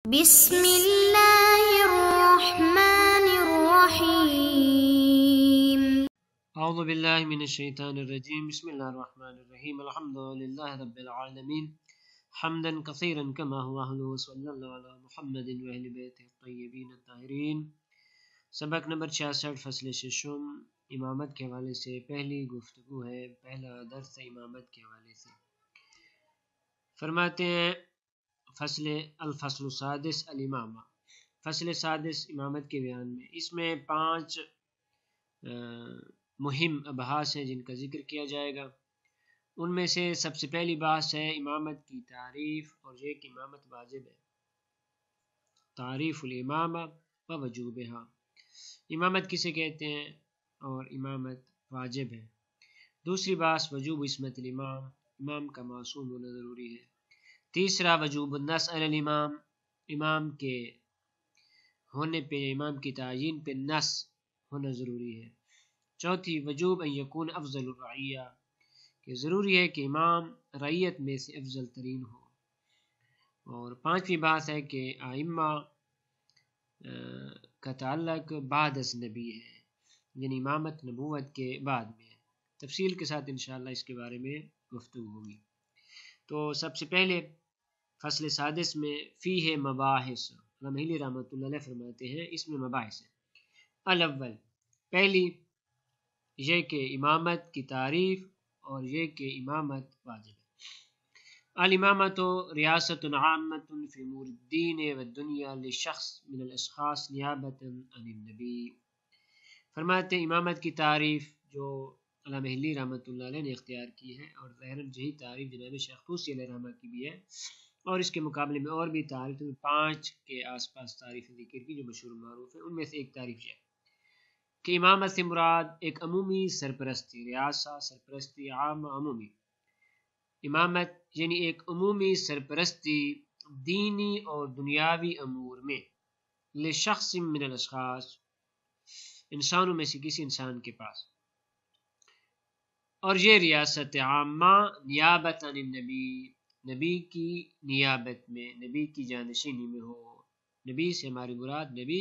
بسم اللہ الرحمن الرحیم۔ اعوذ باللہ من الشیطان الرجیم، بسم اللہ الرحمن الرحیم، الحمد للہ رب العالمین، حمدا کثیرا کما هو اہلہ، صلی اللہ علی محمد و اہل بیتہ الطیبین الطاہرین۔ سبق نمبر 66، فصل ششم، امامت کے حوالے سے پہلی گفتگو ہے، پہلا درس امامت کے حوالے سے۔ فرماتے ہیں الفصل السادس الامامہ، فصل سادس امامت کے بیان میں، اس میں 5 مہم ابحاث ہیں جن کا ذکر کیا جائے گا۔ ان میں سے سب سے پہلی بحث ہے امامت کی تعریف اور یہ کہ امامت واجب ہے، تعریف الامامہ و وجوبہا، امامت کسے کہتے ہیں اور امامت واجب ہے۔ دوسری بحث وجوب عصمت الامام، امام کا معصوم ہونا ضروری ہے۔ تیسرا وجوب النص علی الامام، امام کے ہونے پہ، امام کی تعیین پہ نص ہونا ضروری ہے۔ چوتھی وجوب ان یکون افضل الرعیہ، کہ ضروری ہے کہ امام رعیت میں سے افضل ترین ہو۔ اور پانچویں بات ہے کہ ائمہ کا تعلق بعد از نبی ہے، یعنی امامت نبوت کے بعد میں ہے۔ تفصیل کے ساتھ انشاءاللہ اس کے بارے میں گفتگو ہوگی۔ تو سب سے پہلے فصل سادس میں فیہ مباحث، رحمۃ اللہ علیہ فرماتے ہیں اس میں مباحث ہیں۔ الاول، پہلی یہ کہ امامت کی تعریف اور یہ کہ امامت واجب ہے۔ الامامۃ ریاست عامۃ فی امور الدین والدنیا لشخص من الاشخاص نیابۃ عن النبی، فرماتے ہیں امامت کی تعریف جو علامہ حلی رحمۃ اللہ علیہ نے اختیار کی ہے، اور ظاہراً یہی تعریف جناب شیخ طوسی علیہ رحمہ کی بھی ہے، اور اس کے مقابلے میں اور بھی تعریف 5 کے آس پاس تعریف ذکر کی جو مشہور معروف ہے۔ ان میں سے ایک تعریف یہ ہے کہ امامت سے مراد ایک عمومی سرپرستی، ریاسہ سرپرستی عام عمومی، امامت یعنی ایک عمومی سرپرستی دینی اور دنیاوی امور میں، لشخص من الاشخاص، انسانوں میں سے کسی انسان کے پاس، اور یہ ریاست عامہ نیابت عن النبی، نبی کی نیابت میں، نبی کی جانشینی میں ہو۔ نبی سے ہماری مراد نبی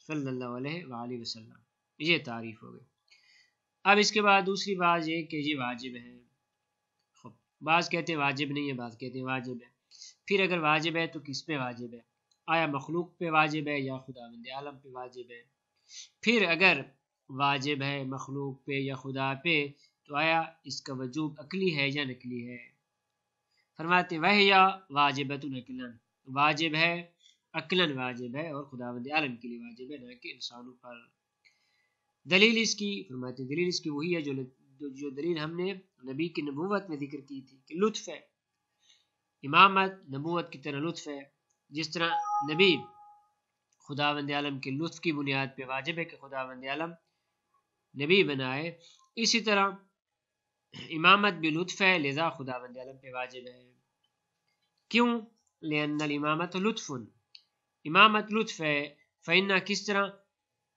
صلی اللہ علیہ وآلہ وسلم، یہ تعریف ہو گئی۔ اب اس کے بعد دوسری بات یہ کہ یہ واجب ہے۔ بعض کہتے ہیں واجب نہیں ہے، بعض کہتے ہیں واجب ہے۔ پھر اگر واجب ہے تو کس پہ واجب ہے؟ آیا مخلوق پہ واجب ہے یا خداوند عالم پہ واجب ہے؟ پھر اگر واجب ہے مخلوق پہ یا خدا پہ تو آیا اس کا وجوب عقلی ہے یا نقلی ہے؟ فرماتے ہیں وَهِيَ وَاجِبَةٌ عَقْلًا، واجب ہے عقلاً واجب ہے، اور خداوند عالم کے لیے واجب ہے، نہ کہ انسانوں پر۔ دلیل اس کی، فرماتے ہیں دلیل اس کی وہی ہے جو دلیل ہم نے نبی کی نبوت میں ذکر کی تھی کہ لطف ہے، امامت نبوت کی طرح لطف ہے۔ جس طرح نبی خداوند عالم کے لطف کی بنیاد پہ واجب ہے کہ خداوند عالم نبی بنائے، اسی طرح امامت بھی لطف ہے، لذا خداوند عالم پہ واجب ہے۔ کیوں؟ لأن الامامت لطف، امامت لطف ہے۔ فإن، کس طرح؟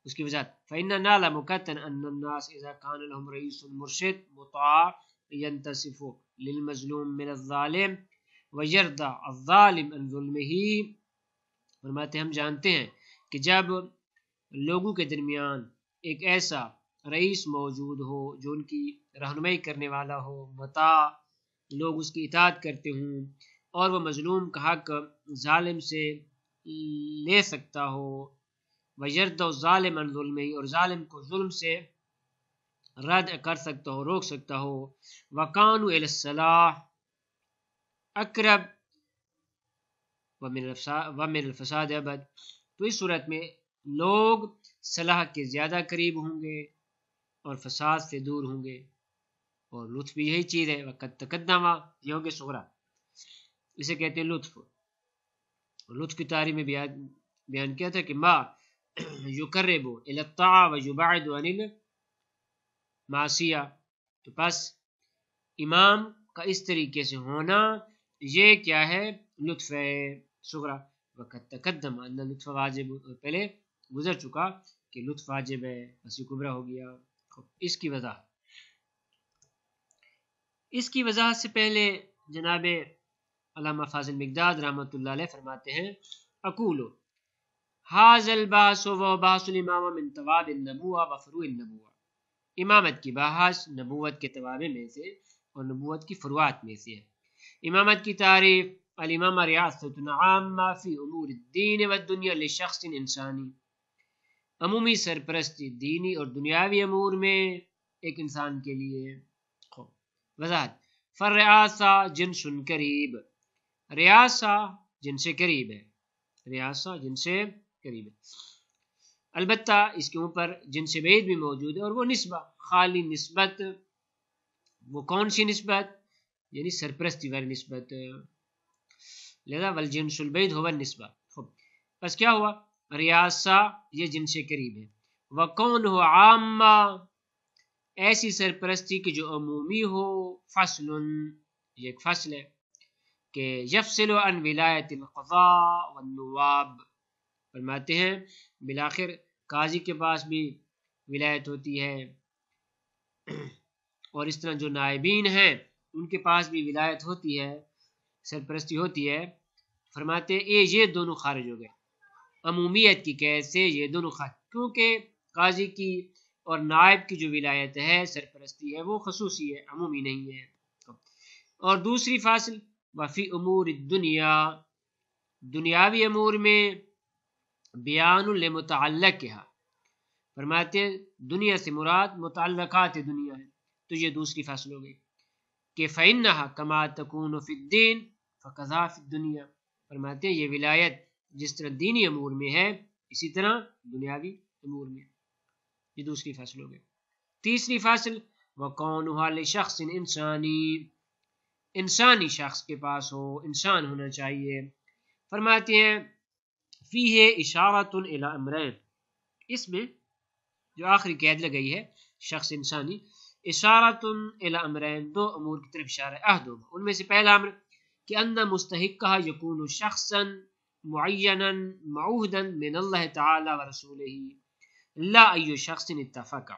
اس کی وجہ فإن نعلم قطعا أن الناس إذا كان لهم رئيس مرشد مطاع ينتصف للمظلوم من الظالم ويرضى الظالم عن ظلمه، فرماتے ہم جانتے ہیں کہ جب لوگوں کے درمیان ایک ایسا رئیس موجود ہو جو ان کی رہنمائی کرنے والا ہو، مطاع، لوگ اس کی اطاعت کرتے ہوں، اور وہ مظلوم کا حق ظالم سے لے سکتا ہو، وَيَرْضَ الظَّالِمَ عَنْ ظُلْمِهِ، اور ظالم کو ظلم سے رد کر سکتا ہو، روک سکتا ہو، وَكَانُوا إِلَى الصَّلَاحِ أَقْرَبَ وَمِنَ الْفَسَادِ أَبْعَدَ، تو اس صورت میں لوگ صلاح کے زیادہ قریب ہوں گے اور فساد سے دور ہوں گے۔ اور لطف بھی یہی چیز ہے، وقت تقدم، یہ ہوگے صغرا، اسے کہتے ہیں لطف۔ لطف کی تعریف میں بیان کیا تھا کہ ما یقرب الی الطاعة ویبعد عن المعصیہ، تو پس امام کا اس طریقے سے ہونا یہ کیا ہے؟ لطف ہے صغرا۔ وقت تقدم ان لطف واجب، پہلے گزر چکا کہ لطف واجب ہے، بس یہ کبرا ہو گیا۔ اس کی وضاحت سے پہلے جناب علامہ فاضل مقداد رحمۃ اللہ علیہ فرماتے ہیں اقولو حاض الباس و باس الامامہ من تواب النبوہ و فروع النبوہ، امامت کی بحث نبوت کے توابع میں سے اور نبوت کی فروعات میں سے ہے۔ امامت کی تعریف، الامامہ ریاست عامہ فی امور الدین والدنیا لشخص انسانی، عمومی سرپرستی دینی اور دنیاوی امور میں ایک انسان کے لیے۔ وضاحت، فرعاسہ جنس قریب، ریاسہ جن سے قریب ہے، ریاسہ جن سے قریب ہے، البتہ اس کے اوپر جن سے بعید بھی موجود ہے، اور وہ نسبہ، خالی نسبت، وہ کون سی نسبت؟ یعنی سرپرستی والی نسبت، لہذا والجنس البعید ہوا النسبہ۔ بس کیا ہوا؟ ریاسہ یہ جن سے قریب ہے، وکون ہو عامہ ایسی سرپرستی کی جو عمومی ہو، فصل یہ ایک فصل ہے کہ یفصل عن ولایت القضاء والنواب، فرماتے ہیں بالآخر قاضی کے پاس بھی ولایت ہوتی ہے، اور اس طرح جو نائبین ہیں ان کے پاس بھی ولایت ہوتی ہے، سرپرستی ہوتی ہے۔ فرماتے ہیں یہ دونوں خارج ہو گئے عمومیت کی قید سے، یہ دونوں خارج، کیونکہ قاضی کی اور نائب کی جو ولایت ہے، سرپرستی ہے، وہ خصوصی ہے، عمومی نہیں ہے۔ اور دوسری فاصل وفی امور الدنیا، دنیاوی امور میں بیان لمتعلقہ، فرماتے ہیں دنیا سے مراد متعلقات دنیا ہے، تو یہ دوسری فاصل ہو گئی کہ فإنها كما تكون في الدين فكذا في الدنيا، فرماتے ہیں یہ ولایت جس طرح دینی امور میں ہے اسی طرح دنیاوی امور میں، یہ دوسری فاصل ہو گئی۔ تیسری فاصل وَقَوْنُهَا لِشَخْصٍ انسانی، انسانی شخص کے پاس ہو، انسان ہونا چاہیے۔ فرماتے ہیں فیہ اشارۃ الی امرین، اس میں جو آخری قید لگئی ہے شخص انسانی، اشارۃ الی امرین، دو امور کی طرف اشارہ ہے، احدہما، ان میں سے پہلا امر کہ ان مستحقہ یکون شخصا معینا معوہدا من اللہ تعالی ورسولہ لا ای شخص اتفق،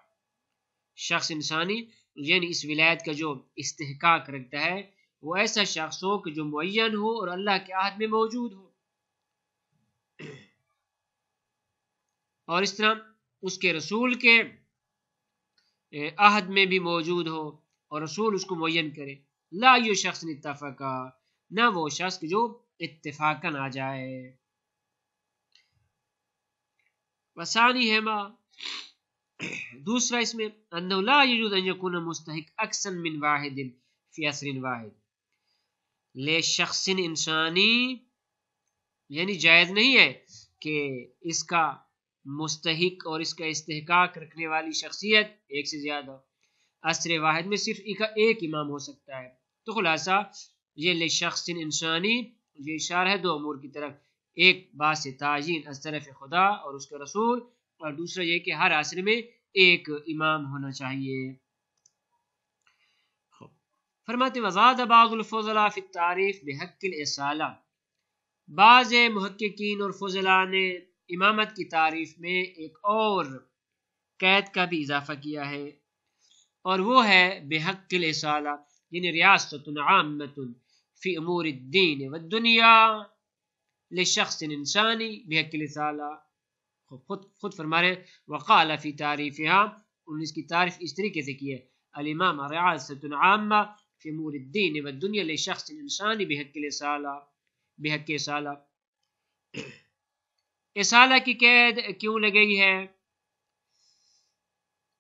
شخص انسانی یعنی اس ولایت کا جو استحقاق رکھتا ہے وہ ایسا شخص ہو کہ جو معین ہو اور اللہ کے عہد میں موجود ہو، اور اس طرح اس کے رسول کے عہد میں بھی موجود ہو اور رسول اس کو معین کرے، لا ای شخص اتفق، نہ وہ شخص جو اتفاقاً آ جائے۔ وثانی ہے ما، دوسرا اس میں انه لا يجوز ان يكون مستحق اکثر من واحد فی عصر واحد، لے شخص انسانی یعنی جائز نہیں ہے کہ اس کا مستحق اور اس کا استحقاق رکھنے والی شخصیت ایک سے زیادہ، عصر واحد میں صرف ایک امام ہو سکتا ہے۔ تو خلاصہ یہ لے شخص انسانی یہ اشارہ ہے دو امور کی طرف، ایک باعث تعین از طرف خدا اور اس کا رسول، اور دوسرا یہ کہ ہر عصر میں ایک امام ہونا چاہیے۔ فرماتے وزاد بعض الفضلاء فی التعریف بحق الاصالہ، بعض محققین اور فضلاء نے امامت کی تعریف میں ایک اور قید کا بھی اضافہ کیا ہے، اور وہ ہے بحق الاصالہ، یعنی ریاست عامۃ فی امور الدین والدنیا لشخص انسانی بحق الاصالہ۔ خود فرما رہے وقال فی تعریفها، انہوں نے اس کی تعریف اس طریقے سے کی ہے، الامام ریاست عامہ فی امور الدین والدنیا لشخص انسانی بحق الاصالہ، بحق اصالہ۔ اصالہ کی قید کیوں لگئی ہے؟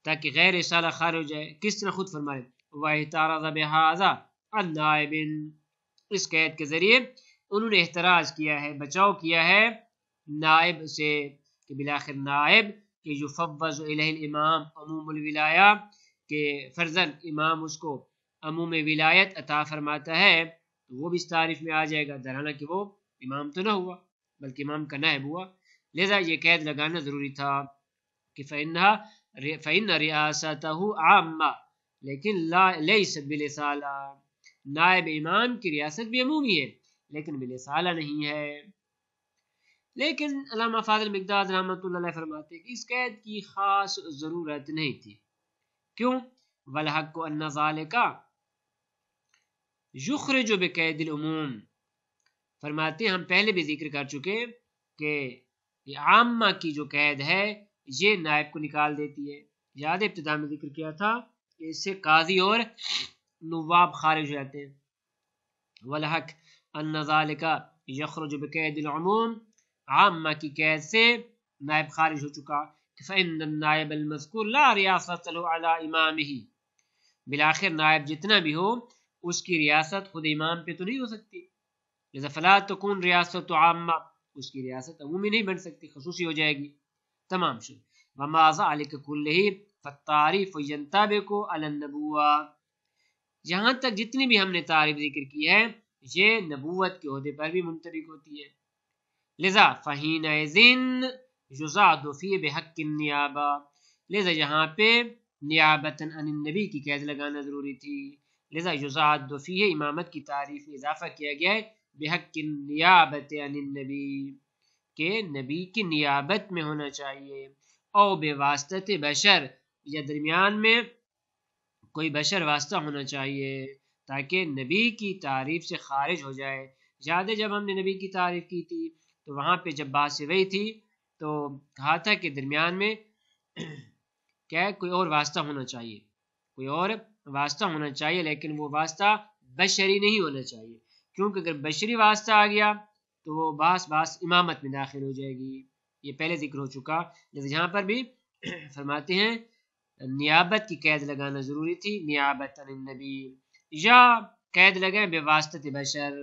تاکہ غیر اصالہ خارج ہو جائے۔ کس طرح؟ خود فرمائے وَاعْتَرَضَ بِهَذَا النَّائِبٍ، اس قید کے ذریعے انہوں نے احتراز کیا ہے، بچاؤ کیا ہے نائب سے، کہ بالآخر نائب کہ یفوض الیہ الامام عموم الولایہ، کہ فرضاً امام اس کو عموم ولایت عطا فرماتا ہے، تو وہ بھی اس تعریف میں آ جائے گا، درحالہ کہ وہ امام تو نہ ہوا بلکہ امام کا نائب ہوا، لہذا یہ قید لگانا ضروری تھا کہ فإن ریاستہ عامہ لیکن لیست بالاصالہ، نائب امام کی ریاست بھی عمومی ہے لیکن بالاصالہ نہیں ہے۔ لیکن علامہ فاضل مقداد رحمۃ اللہ علیہ فرماتے ہیں کہ اس قید کی خاص ضرورت نہیں تھی، کیوں؟ والحق ان ذالک یخرج بقید العموم، فرماتے ہیں ہم پہلے بھی ذکر کر چکے کہ عامہ کی جو قید ہے یہ نائب کو نکال دیتی ہے. یاد ابتدا میں ذکر کیا تھا کہ اس سے قاضی اور نواب خارج ہو جاتے ہیں. والحق ان ذالک یخرج بقید العموم، عامہ کی قید سے نائب خارج ہو چکا. فإن النائب المذکور لا ریاست له علی امامہ، بالآخر نائب جتنا بھی ہو اس کی ریاست خود امام پہ تو نہیں ہو سکتی. لذا فلا تکون ریاست عامہ، اس کی ریاست عمومی نہیں بن سکتی، خصوصی ہو جائے گی. تمام شد. وما ذلک کلہ فالتعریف ینطبق علی النبوہ، یہاں تک جتنی بھی ہم نے تعریف ذکر کی ہے یہ نبوت کے عہدے پر بھی منطبق ہوتی ہے. لذا فحینئذ یزاد فی بحق النیابہ، لذا یہاں پہ نیابتاً عن النبی کی قید لگانا ضروری تھی. لذا یزاد فی امامت کی تعریف میں اضافہ کیا گیا ہے بحق النیابت عن النبی، کہ نبی کی نیابت میں ہونا چاہیے. او بواسطت بشر، یا درمیان میں کوئی بشر واسطہ ہونا چاہیے تاکہ نبی کی تعریف سے خارج ہو جائے. یاد ہے جب ہم نے نبی کی تعریف کی تھی تو وہاں پہ جب بات سے وہی تھی تو کہا تھا کہ درمیان میں کیا ہے کوئی اور واسطہ ہونا چاہیے، کوئی اور واسطہ ہونا چاہیے، لیکن وہ واسطہ بشری نہیں ہونا چاہیے، کیونکہ اگر بشری واسطہ آ گیا تو وہ باس امامت میں داخل ہو جائے گی. یہ پہلے ذکر ہو چکا. جیسے یہاں پر بھی فرماتے ہیں نیابت کی قید لگانا ضروری تھی، نیابت عن النبی، یا قید لگائیں بواسطت بشر،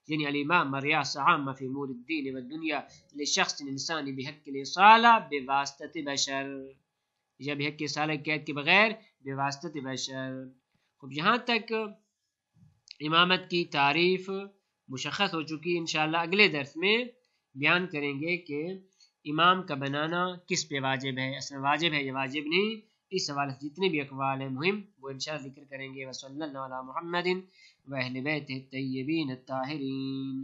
یعنی الامام ریاست عامہ فی امور الدین والدنیا لشخص انسانی بحق الاصالہ بواسطت بشر، یا بحق اصالہ قید کے بغیر بواسطت بشر. خب یہاں تک امامت کی تعریف مشخص ہو چکی. انشاءاللہ اگلے درس میں بیان کریں گے کہ امام کا بنانا کس پہ واجب ہے، اصلا واجب ہے یا واجب نہیں. اس حوالے سے جتنے بھی اقوال ہیں مہم وہ انشاءاللہ ذکر کریں گے. وصلی اللہ علی محمد و اہل بیتہ الطیبین الطاہرین.